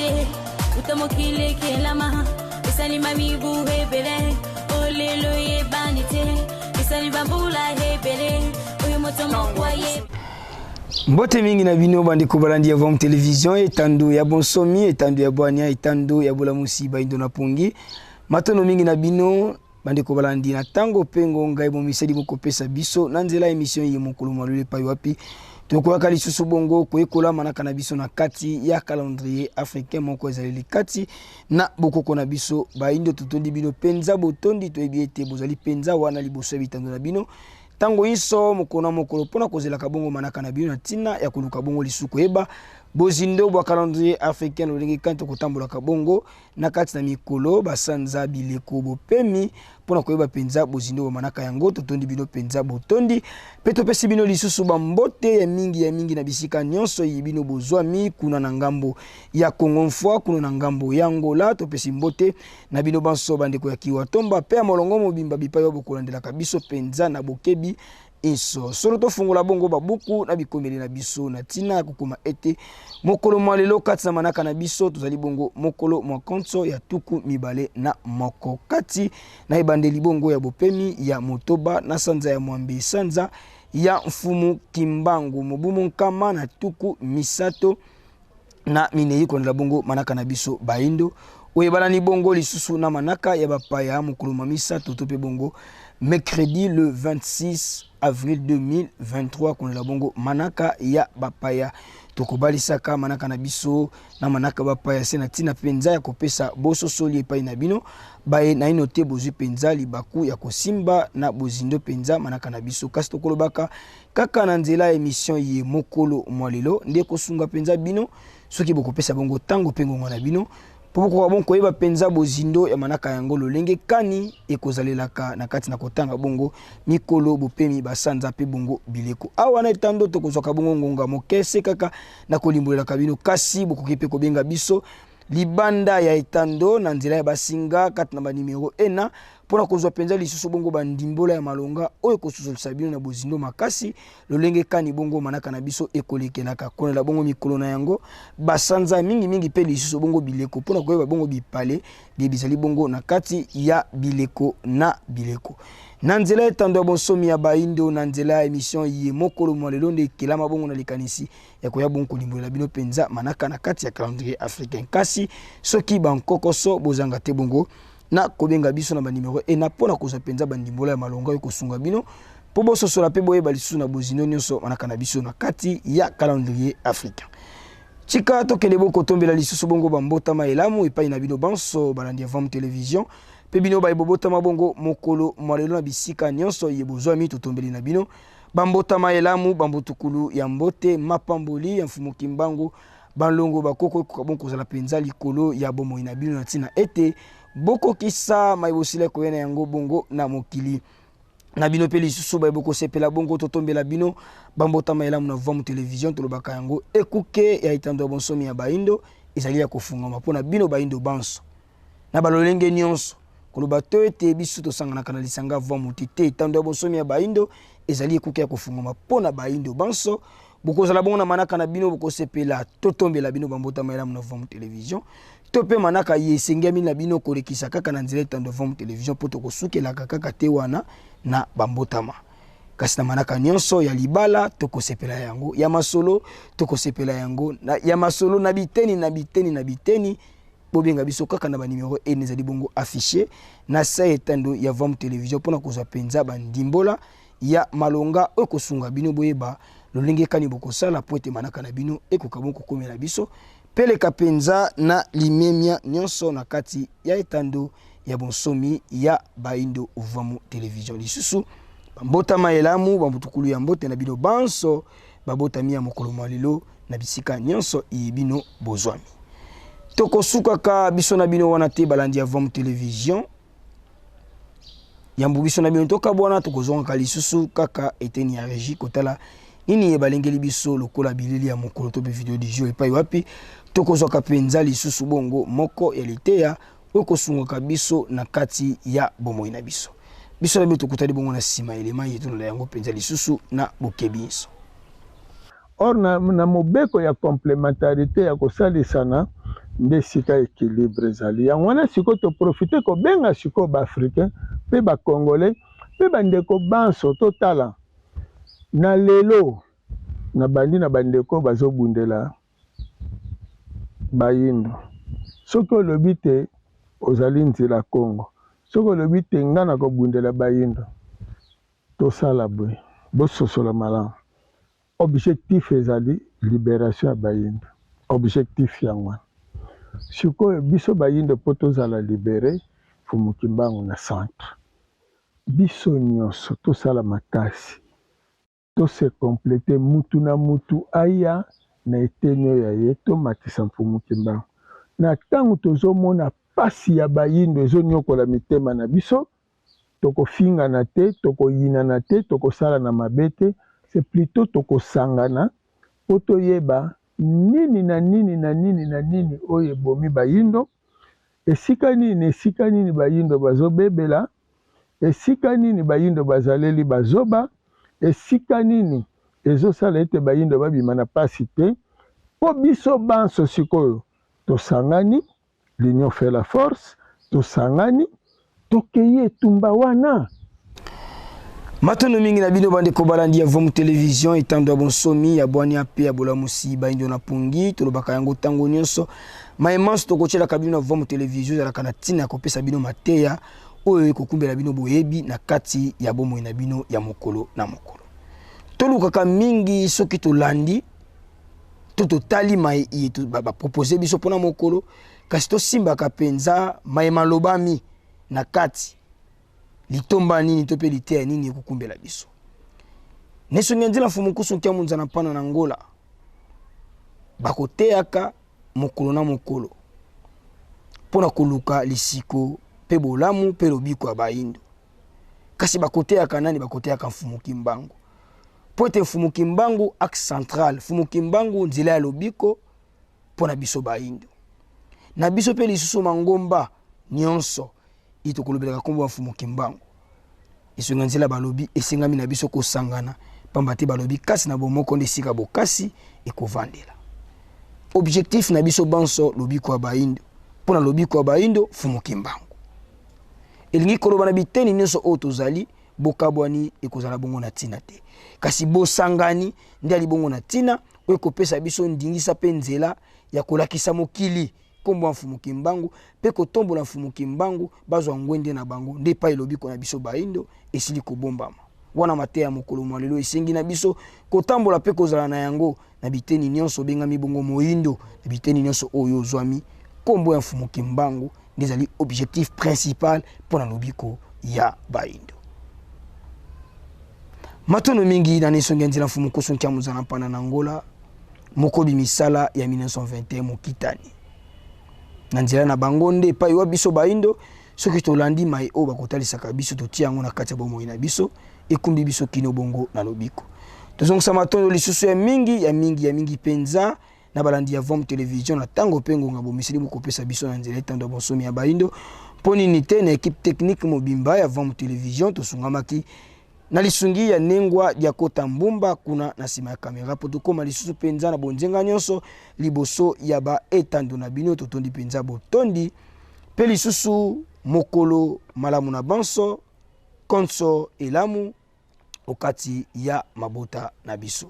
banité utamokile kelama isali mami buhe bele olelo ye banité isali bambula he bele oyo motomo kwaye. Mbote mingi na bino bandi kobalandi ya Vom Television etando ya bonsomi etando ya bwania etando ya bola musiba indo na pongi matono mingi na bino bandi kobalandi na tango pengo ngai bo misedi boko pesa biso na nzela emission yi mokolo malule pa wapi tokola kali susu bongo ko ekola manaka na biso na kati ya calendrier africain moko ezali kati na boko na biso ba indo totondi bino penza botondi to ebiete bozali penza wana liboso bitando na bino tango iso mokona mokolo pona kozela kabongo manaka na bino na tina ya kuluka bongo lisuko eba bozindo bwa calendrier africain lolingi kanto kotambola kabongo na kati na mikolo basanza bileko bopemi pona koyeba penza bozindo manaka yango totondi bino penza botondi peto pesi bino lisusu bambote ya mingi na bisika nyonso yibino bozwami kuna na ngambo ya Congo mfwa kuna na ngambo ya Angola to pesi mbote na bino banso bandeko ya Kiwatomba pe molongo mobimba bipayo bokolandela kabiso penza na bokebi inso solo to fungola bongo babuku na bikomeli na biso na tina kokoma ete mokolo mwalelo kati na manaka na biso tozali bongo mokolo mwakonso ya tuku mibale na moko kati na ibandeli bongo ya bopemi ya motoba na sanza ya mwambe sanza ya mfumu Kimbangu mobumu nkama na tuku misato na minei konela bongo manaka na biso baindo oyebala ni bongo lisusu na manaka ya bapaya mokolo misato to pe bongo mercredi le 26 avril 2023 konela bongo manaka ya bapaya tokobalisaka manaka na biso na manaka bapaya sena tina penza ya kopesa boso soli epai na bino bae na inote bozu penza libaku ya kosimba na bozindo penza manaka na biso kasi tokolobaka kaka na nzela emission ye mokolo mwalelo nde kosunga penza bino soki bokopesa bongo tango pengo ngwana bino Poko bon koyeba penza bozindo ya manaka yango lolenge kani ekozalelaka na kati na kotanga bongo mikolo bopemi basanza pe bongo bileko awa na etando tokozwaka bongo ngonga mokese kaka na kolimbolela kabino kasi bokoki ko benga biso libanda ya etando na nzela ya basinga kati na ba numero ena pona kozwa penza lisusu bongo bandimbola ya malonga oyo kosusolisa bino na bozindo makasi lolenge kani bongo manaka na biso ekolekelaka konela bongo mikolo na yango basanza mingi pe lisusu bongo bileko pona koyeba bongo bipale bizali bongo na kati ya bileko na bileko na nzela etando ya bonsomi ya baindo na nzela ya emission ye mokolo mwalelo nde kelama bongo na likanisi ya koya bongo kolimbolela bino penza manaka na kati ya calendrier africain kasi soki bankokoso bozanga te bongo na kobenga biso na ba numero e na pona kozwa penza bandimbola ya malonga ko sunga bino po boso sola pe boyeba lisusu na bozino nyonso manaka na biso na kati ya calendrier africain chika tokende boko tombela lisusu bongo bambota maelamu epai na bino banso balandi ya Vom Television pe bino ba ibobota mabongo mokolo mwalelo na bisika nyonso yebozwa mi totombeli na bino bambota maelamu bambotukulu ya mbote mapamboli ya mfumu Kimbangu balongo bakoko ko bonko za la penza likolo ya bomo ina bino na tina ete boko kisa maibosile koyena yango bongo na mokili na bino pe lisusu ba boko sepela bongo totombela bino bambota maelamu na Vom Television tolobaka yango ekuke ya itando bonsomi ya baindo ezali ya kofungama pona bino baindo banso na balolenge nyonso koloba to ete biso tosangana kana lisanga Vom tete itando bonsomi ya baindo ezali ekuke ya kofungama pona baindo banso boko zala bongo na manaka na bino boko sepela totombela bino bambota maelamu na Vom Television tope manaka yesengami na bino kolekisa kaka na nzela etando Vom Television poto kosukela kaka te wana na bambotama kasi na manaka nyonso ya libala tokosepela yango ya masolo tokosepela yango ya masolo na biteni bobenga biso kaka na ba numero ene ezali bongo affiché na sa etando ya Vom Television pona kozwa penza bandimbola ya malonga okosunga bino boyeba lolenge kani bokosala po ete manaka na bino ekokabon kokomela biso peleka penza na limemia nyonso na kati ya etando ya bonsomi ya baindo Vom Television lisusu bambota maelamu bambutukulu ya mbote na bino banso babotami ya mokolo mwalelo na bisika nyonso bino bozwami tokosukaka biso na bino wana te balandi ya Vom Television yambu biso na bino tokabwana tokozonga lisusu kaka eteni ya régie kotala nini ebalengeli biso lokola bilili ya mokolo to be video du jour epai wapi tokozwaka penza lisusu bongo moko ya liteya okosungaka biso na kati ya bomoi na biso na bino tokutali bongo na sima elema yetu na yango penza lisusu na bokebiso or na mobeko ya complémentarité ya kosalisana nde sika équilibre ezali yango wana sikoyo toprofite kobenga sikoyo baafricain mpe bacongolais mpe bandeko banso totala na lelo na bandi na bandeko bazobundela bayindo soki olobi te ozali nzela Congo soki olobi te nga na kobundela bayindo tosala boye bososola malamu objectif ezali libération ya bayindo objectif yango wana sikoyo biso bayindo mpo tozala libere Fumukimbangu na centre biso nyonso tosala makasi tose complete mutu na mutu aya na eteni oyo ya ye tomatisa Fumukimbangu na ntango tozomona pasi ya bayindo ezonyokola mitema na biso tokofingana te tokoyinana te tokosala na mabe te c'est plutôt tokosangana po toyeba nini na nini na nini na nini oyo ebomi bayindo esika nini bayindo bazobebela esika nini bayindo bazaleli bazoba esika nini ezosala ete bayindo babima na pasi te po biso banso sikoyo tosangani l'union fait la force tosangani tokeye etumba wana matono mingi na bino bande ko balandi ya Vom Télévision etando bonsomi ya bwani ape ya bola musiba indo na pungi tolobaka yango tango nyonso maemanso tokochela kabino na Vom Télévision za kana tina kopesa bino mateya oyo ekokumbela bino boyebi na kati ya bomo na bino ya mokolo na mokolo tolukaka mingi soki tolandi totali mai yetu baba proposer biso pona mokolo kasi to simba kapenza mai malobami na kati litomba nini to pe litea nini ekukumbela biso neso nyanzela Fumukusu ntia munzana pana na Ngola bakoteaka mokolo na mokolo pona koluka lisiko pe bolamu pe lobiko ya bayindo kasi bakoteaka nani bakoteaka Fumukimbangu pote Fumukimbangu axe central Fumukimbangu nzela ya lobiko pona biso bayindo na biso pe lisusu mangomba nyonso itokolobelaka kombo wa Fumukimbangu isunga nzela balobi esengami na biso kosangana pamba te balobi kasi na bomoko nde sika bokasi ekovandela objectif na biso banso lobiko ya bayindo pona lobiko ya bayindo Fumukimbangu elingi koloba na biteni nyonso oyo tozali bokabwani ekozala bongo na tina te kasi bosangani ndi ali bongo na tina oyo kopesa biso ndingisa pe nzela ya kolakisa mokili kombo wa Fumukimbangu pe kotombola Fumukimbangu bazwa ngwende na bango nde pa elobiko na biso bayindo esili kobombama wana mateya mokolo mwalelo esengi na biso kotambola pe kozala na yango na biteni nyonso bengami bongo moyindo na biteni nyonso oyo ozwami kombo ya Fumukimbangu ndezali objectif principal pona lobiko ya bayindo matono mingi na nesongi nzela Fumukusu ntia muzana pana na Ngola mokobi misala ya 1921 mokitani na nzela na bango nde pa yo biso bayindo soki tolandi mai o bakotalisaka biso totia yango na kati ya bomoi na biso ekumbi biso kino bongo na lobiko tozongisa matondo lisusu ya mingi penza na balandi ya Vom Télévision na tango pengo ngabo misili mokopesa biso na nzela etando bonsomi ya bayindo poni nite na équipe technique mobimba ya Vom Télévision tosungamaki na lisungi ya nengwa ya kota mbumba kuna na sima ya kamera po tokoma lisusu penza na bonzenga nyonso liboso ya ba etando na bino totondi penza botondi pe lisusu mokolo malamu na banso konso elamu okati ya mabota na biso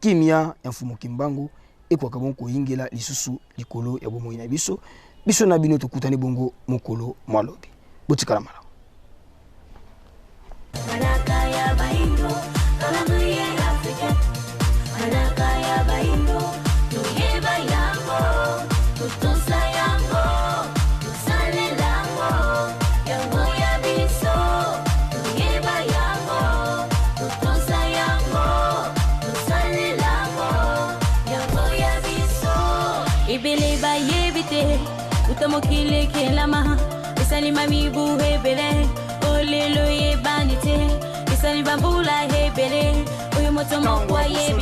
kimia ya Fumukimbangu ekwaka bonko yingela lisusu likolo ya bomoi na biso biso na bino tokutani bongo mokolo mwalobi botikala malamu Manaka ya bayindo, kalamu ya Afrika. Manaka ya bayindo, tuyeba yango, tutusa yango, tusale lango, yango ya biso. Tuyeba yango, tutusa yango, tusale lango, yango ya biso. Ibele ba yebite, utamokile kelama, isalima mibu hebele. Olelo ye banite, isali bambula hebele, oyo moto mokwa ye